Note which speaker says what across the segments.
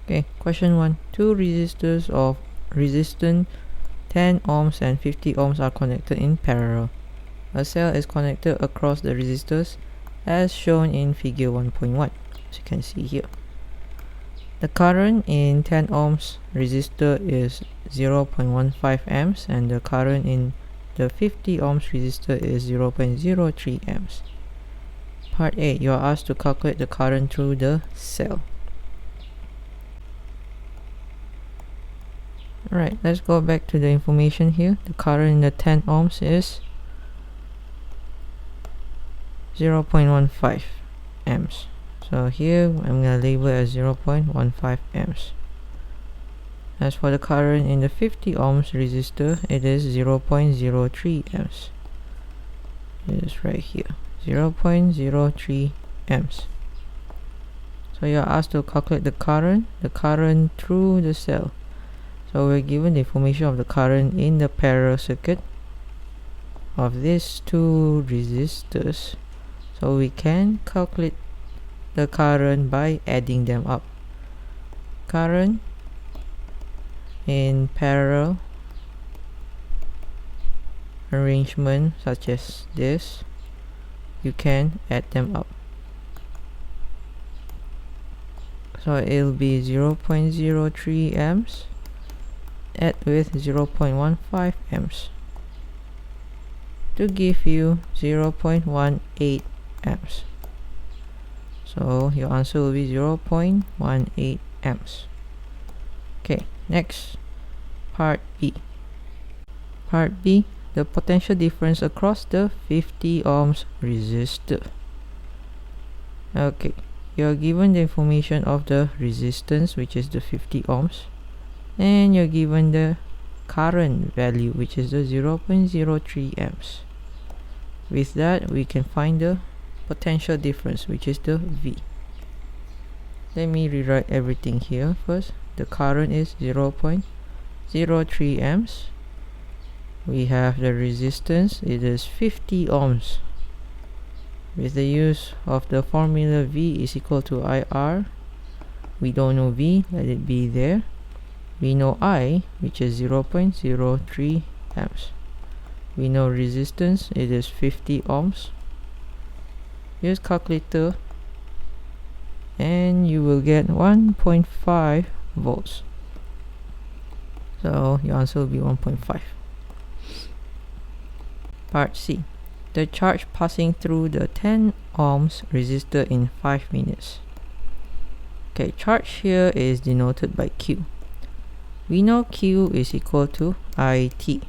Speaker 1: Okay, question 1. Two resistors of resistance 10 ohms and 50 ohms are connected in parallel. A cell is connected across the resistors as shown in figure 1.1, as you can see here. The current in 10 ohms resistor is 0.15 amps and the current in the 50 ohms resistor is 0.03 amps. Part A, you are asked to calculate the current through the cell. Alright, let's go back to the information here. The current in the 10 ohms is 0.15 amps. So here I'm going to label as 0.15 amps. As for the current in the 50 ohms resistor, it is 0.03 amps. It is right here, 0.03 amps. So you are asked to calculate the current through the cell. So we're given the information of the current in the parallel circuit of these two resistors. So we can calculate the current by adding them up. Current in parallel arrangement such as this, you can add them up. So it'll be 0.03 amps add with 0.15 amps to give you 0.18 amps. So your answer will be 0.18 amps. Okay, next, part B. Part B, the potential difference across the 50 ohms resistor. Okay, you're given the information of the resistance, which is the 50 ohms, and you're given the current value, which is the 0.03 amps. With that, we can find the potential difference, which is the V. Let me rewrite everything here first. The current is 0.03 amps. We have the resistance, it is 50 ohms. With the use of the formula V is equal to IR, we don't know V, let it be there. We know I, which is 0.03 amps. We know resistance, it is 50 ohms. Use calculator and you will get 1.5 volts. So your answer will be 1.5. Part C. The charge passing through the 10 ohms resistor in 5 minutes. Okay, charge here is denoted by Q. We know Q is equal to IT.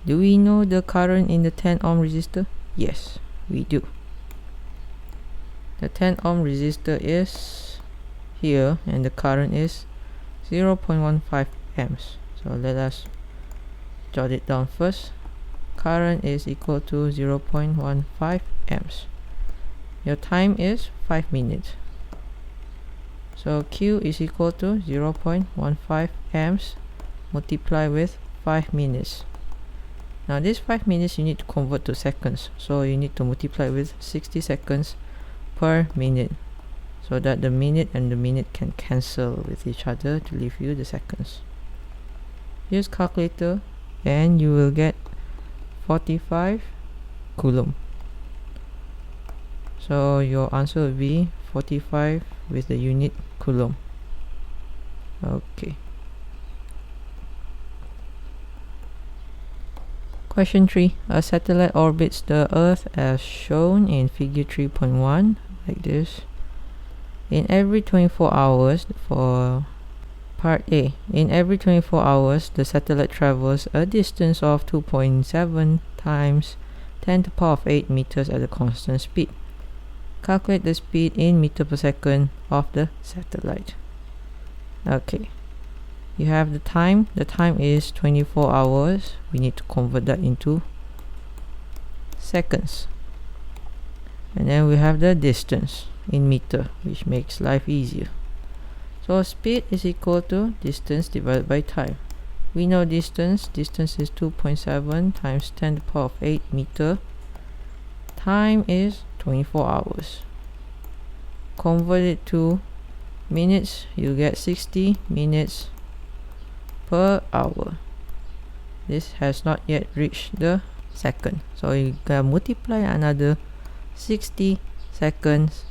Speaker 1: Do we know the current in the 10 ohm resistor? Yes, we do. The 10 ohm resistor is here and the current is 0.15 amps. So let us jot it down first. Current is equal to 0.15 amps. Your time is 5 minutes. So Q is equal to 0.15 amps multiplied with 5 minutes. Now this 5 minutes you need to convert to seconds. So you need to multiply with 60 seconds per minute, so that the minute and the minute can cancel with each other to leave you the seconds. Use calculator and you will get 45 coulomb. So your answer will be 45 with the unit coulomb. Okay. Question 3. A satellite orbits the Earth as shown in figure 3.1, like this. In every 24 hours, for part A, in every 24 hours, the satellite travels a distance of 2.7 times 10 to the power of 8 meters at a constant speed. Calculate the speed in meter per second of the satellite. Okay. You have the time is 24 hours. We need to convert that into seconds. And then we have the distance in meter, which makes life easier. So speed is equal to distance divided by time. We know distance is 2.7 times 10 to the power of 8 meter. Time is 24 hours. Convert it to minutes, you get 60 minutes per hour. This has not yet reached the second, so you can multiply another 60 seconds,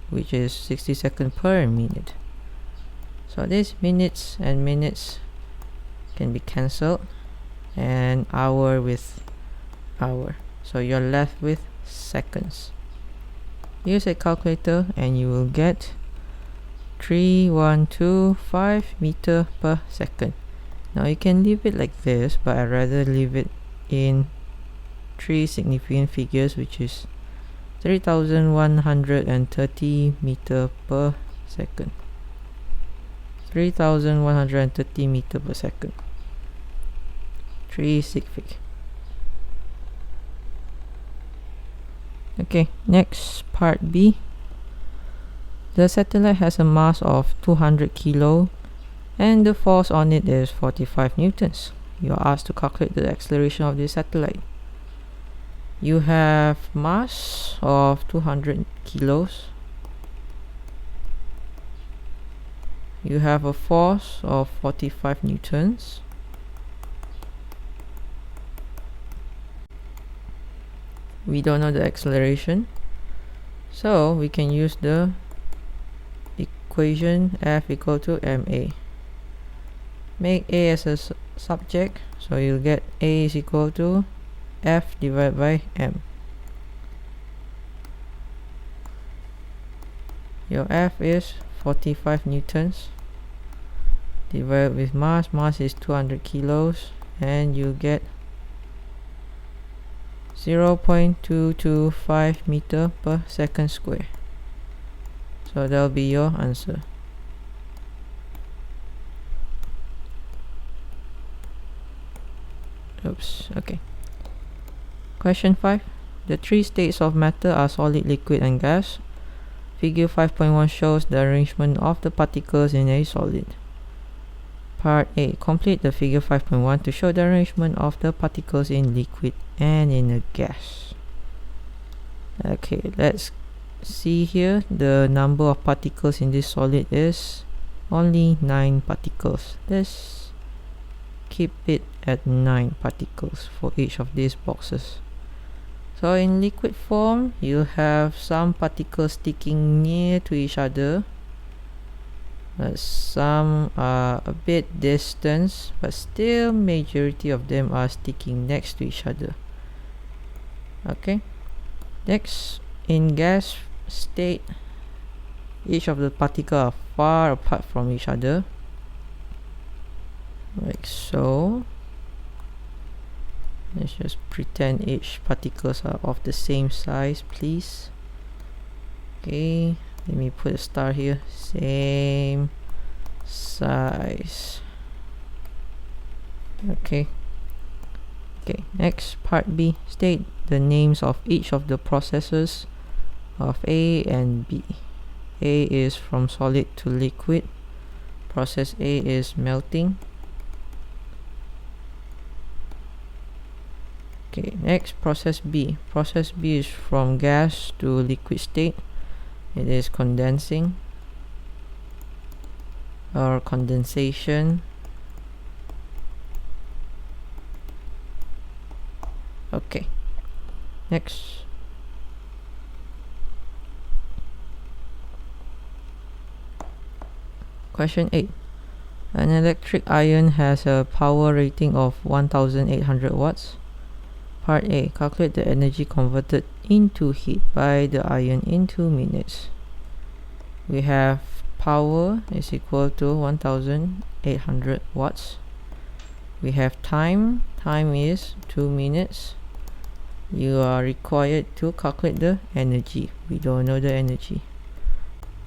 Speaker 1: which is 60 seconds per minute. So this minutes and minutes can be cancelled, and hour with hour, so you're left with seconds. Use a calculator and you will get 3125 meter per second. Now you can leave it like this, but I'd rather leave it in 3 significant figures, which is 3130 meter per second. 3130 meter per second. 3 sig fig. Okay, next part B. The satellite has a mass of 200 kilo and the force on it is 45 newtons. You are asked to calculate the acceleration of this satellite. You have mass of 200 kilos. You have a force of 45 newtons. We don't know the acceleration, so we can use the equation F equal to ma. Make A as a subject, so you'll get A is equal to F divided by m. Your F is 45 newtons divided with mass. Mass is 200 kilos, and you get 0.225 meter per second square. So that'll be your answer. Oops, okay. Question 5. The 3 states of matter are solid, liquid and gas. Figure 5.1 shows the arrangement of the particles in a solid. Part A. Complete the figure 5.1 to show the arrangement of the particles in liquid and in a gas. Okay, let's see here. The number of particles in this solid is only 9 particles. Let's keep it at 9 particles for each of these boxes. So in liquid form, you have some particles sticking near to each other. Some are a bit distant, but still majority of them are sticking next to each other. Okay, next, in gas state, each of the particles are far apart from each other, like so. Let's just pretend each particles are of the same size, please. Okay, let me put a star here. Same size. Okay. Okay, next, part B. State the names of each of the processes of A and B. A is from solid to liquid. Process A is melting. Okay, next, process B. Process B is from gas to liquid state. It is condensing or condensation. Okay, next. Question 8. An electric iron has a power rating of 1800 watts. Part A. Calculate the energy converted into heat by the iron in 2 minutes. We have power is equal to 1800 watts. We have time. Time is 2 minutes. You are required to calculate the energy. We don't know the energy.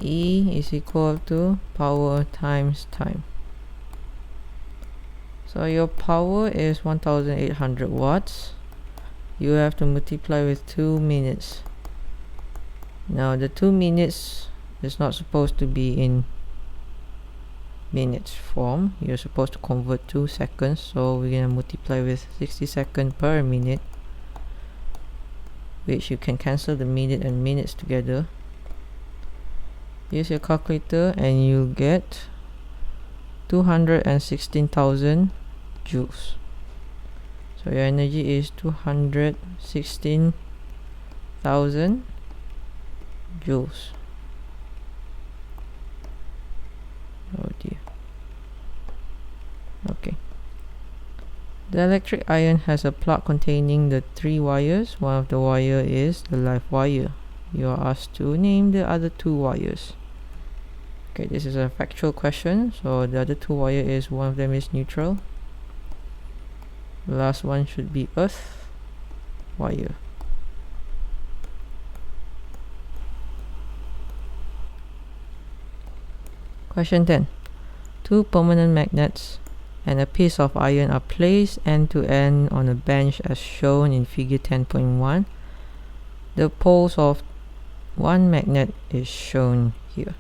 Speaker 1: E is equal to power times time. So your power is 1800 watts. You have to multiply with 2 minutes. Now the 2 minutes is not supposed to be in minutes form. You're supposed to convert to seconds, so we're gonna multiply with 60 seconds per minute, which you can cancel the minute and minutes together. use your calculator and you'll get 216,000 joules. So your energy is 216,000 joules. Oh dear. Okay. The electric iron has a plug containing the 3 wires. One of the wire is the live wire. You are asked to name the other 2 wires. Okay, this is a factual question. So the other 2 wire is, one of them is neutral. The last one should be earth wire. Question 10. 2 permanent magnets and a piece of iron are placed end to end on a bench as shown in figure 10.1. The poles of one magnet is shown here,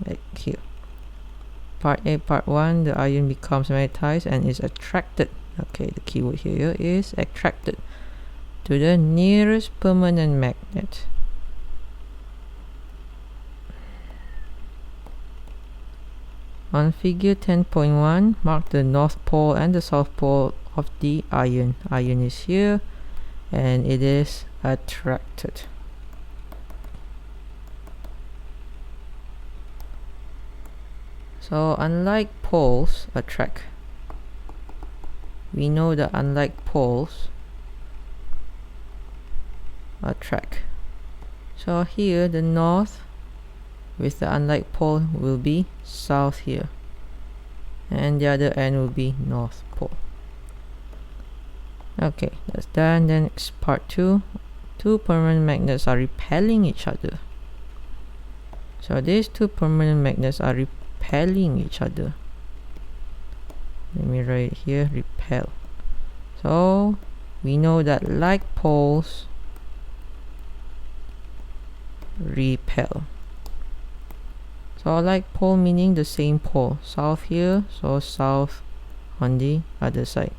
Speaker 1: like here. Part A, part 1, the iron becomes magnetized and is attracted. Okay, the keyword here is attracted to the nearest permanent magnet. On figure 10.1, mark the north pole and the south pole of the iron. Iron is here and it is attracted. So unlike poles attract, we know that unlike poles attract. So here the north with the unlike pole will be south here, and the other end will be north pole. Okay, that's done. Then next part 2. 2 permanent magnets are repelling each other. So these 2 permanent magnets are repelling each other. Let me write here, repel. So we know that like poles repel. So like pole meaning the same pole, south here, so south on the other side.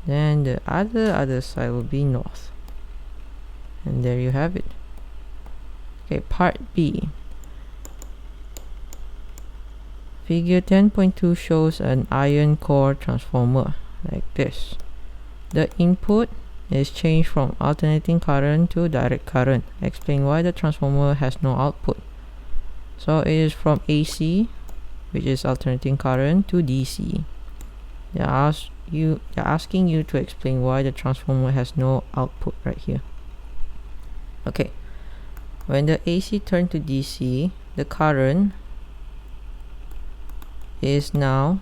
Speaker 1: Then the other side will be north. And there you have it. Okay, part B. Figure 10.2 shows an iron core transformer like this. The input is changed from alternating current to direct current. Explain why the transformer has no output. So it is from AC, which is alternating current, to DC. They're asking you to explain why the transformer has no output right here. Okay, when the AC turns to DC, the current is now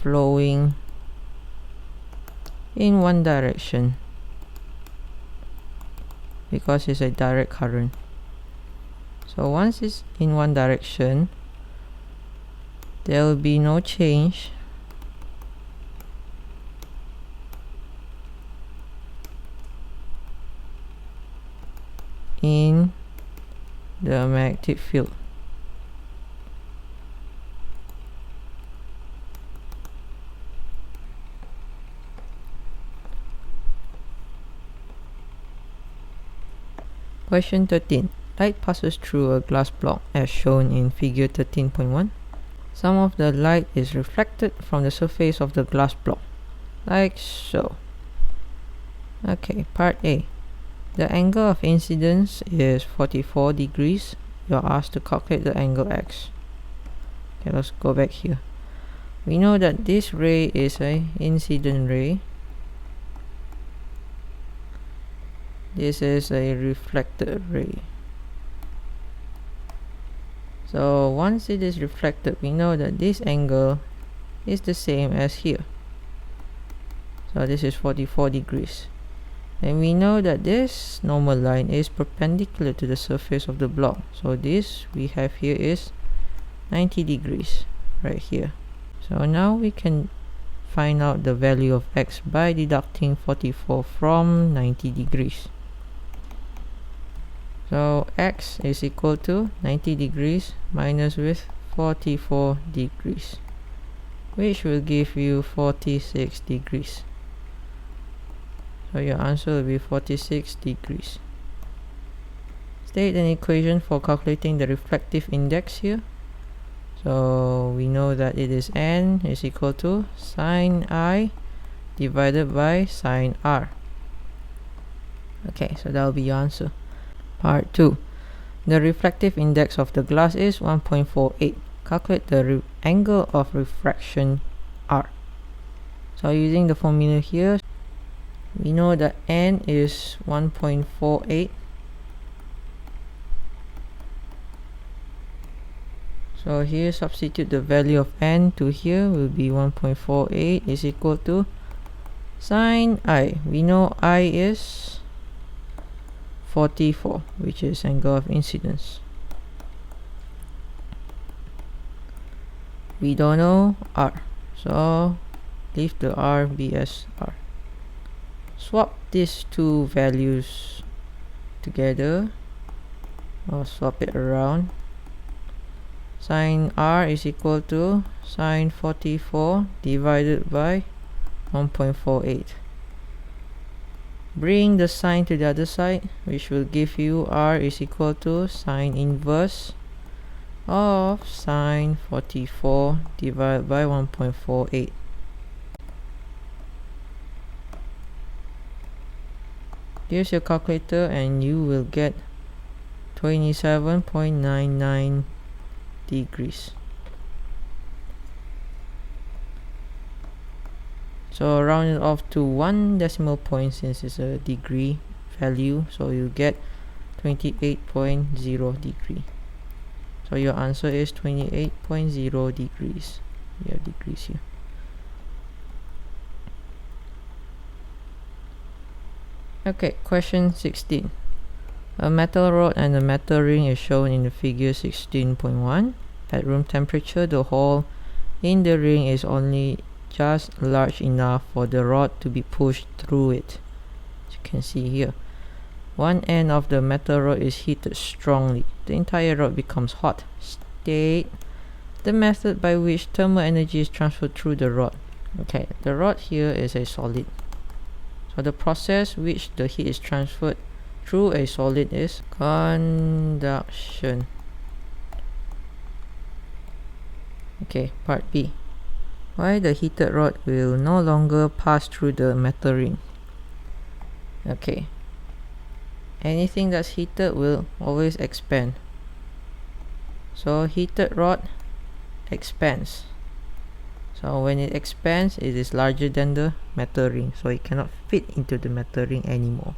Speaker 1: flowing in one direction because it's a direct current. So once it's in one direction, there will be no change in the magnetic field. Question 13. Light passes through a glass block as shown in figure 13.1. Some of the light is reflected from the surface of the glass block, like so. Okay, part A. The angle of incidence is 44 degrees. You're asked to calculate the angle x. Okay, let's go back here. We know that this ray is an incident ray. This is a reflected ray. So once it is reflected, we know that this angle is the same as here. So this is 44 degrees. And we know that this normal line is perpendicular to the surface of the block. So this we have here is 90 degrees right here. So now we can find out the value of x by deducting 44 from 90 degrees. So x is equal to 90 degrees minus with 44 degrees, which will give you 46 degrees. So your answer will be 46 degrees. State an equation for calculating the refractive index here. So we know that it is N is equal to sine I divided by sine R. Okay, so that will be your answer. Part 2. The refractive index of the glass is 1.48. Calculate the angle of refraction R. So using the formula here, we know that N is 1.48. So here substitute the value of N to here will be 1.48 is equal to sine I. We know I is 44, which is angle of incidence. We don't know R, so leave the R be as R. Swap these two values together, or swap it around. Sine R is equal to sine 44 divided by 1.48. Bring the sine to the other side, which will give you R is equal to sine inverse of sine 44 divided by 1.48. Use your calculator and you will get 27.99 degrees. So round it off to 1 decimal point since it's a degree value, so you get 28.0 degree. So your answer is 28.0 degrees. You have degrees here. Okay, question 16. A metal rod and a metal ring is shown in the figure 16.1. At room temperature, the hole in the ring is only just large enough for the rod to be pushed through it. As you can see here, one end of the metal rod is heated strongly. The entire rod becomes hot. State the method by which thermal energy is transferred through the rod. Okay, the rod here is a solid. So the process which the heat is transferred through a solid is conduction. Okay, part B. Why the heated rod will no longer pass through the metal ring. Okay, anything that's heated will always expand. So heated rod expands. So when it expands, it is larger than the metal ring, so it cannot fit into the metal ring anymore.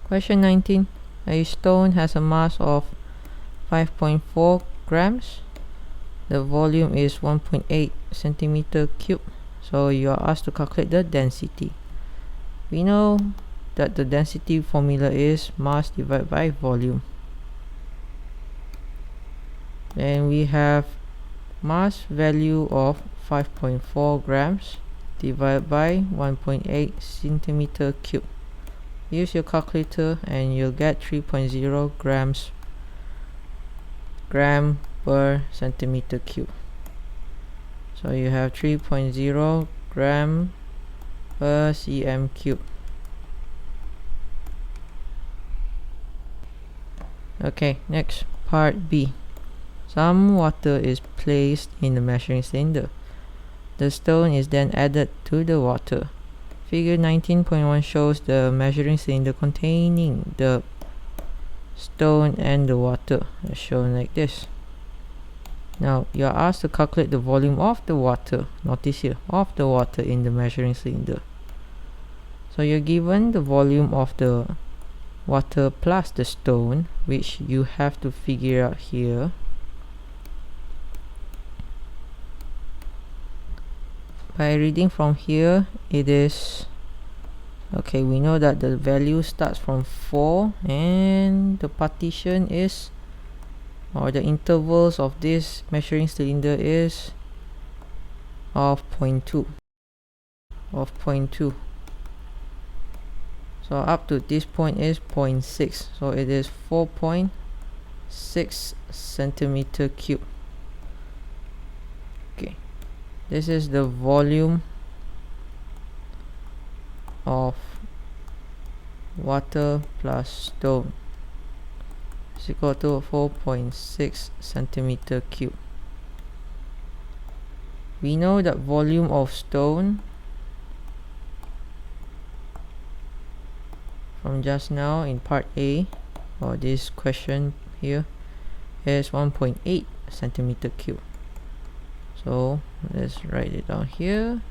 Speaker 1: Question 19. A stone has a mass of 5.4 grams. The volume is 1.8 centimeter cube. So you are asked to calculate the density. We know that the density formula is mass divided by volume. Then we have mass value of 5.4 grams divided by 1.8 centimeter cube. Use your calculator and you'll get 3.0 gram per centimeter cube. So you have 3.0 gram per cm cube. Okay, next, part B. Some water is placed in the measuring cylinder. The stone is then added to the water. Figure 19.1 shows the measuring cylinder containing the stone and the water, as shown like this. Now you are asked to calculate the volume of the water. Notice here, of the water in the measuring cylinder. So you're given the volume of the water plus the stone, which you have to figure out here. By reading from here, it is okay. We know that the value starts from 4 and the partition is, or the intervals of this measuring cylinder is of 0.2. So up to this point is 0.6. So it is 4.6 centimeter cube. Okay, this is the volume water plus stone is equal to 4.6 centimeter cube. We know that volume of stone from just now in part A, or this question here, is 1.8 centimeter cube. So let's write it down here.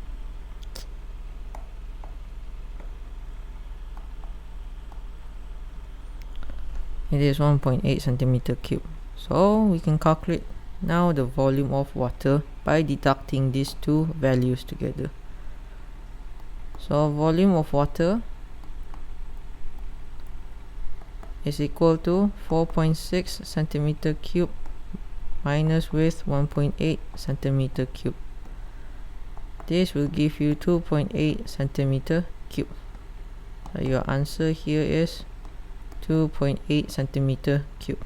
Speaker 1: It is 1.8 centimeter cube. So we can calculate now the volume of water by deducting these two values together. So volume of water is equal to 4.6 centimeter cube minus with 1.8 centimeter cube. This will give you 2.8 centimeter cube. So your answer here is 2.8 centimeter cube.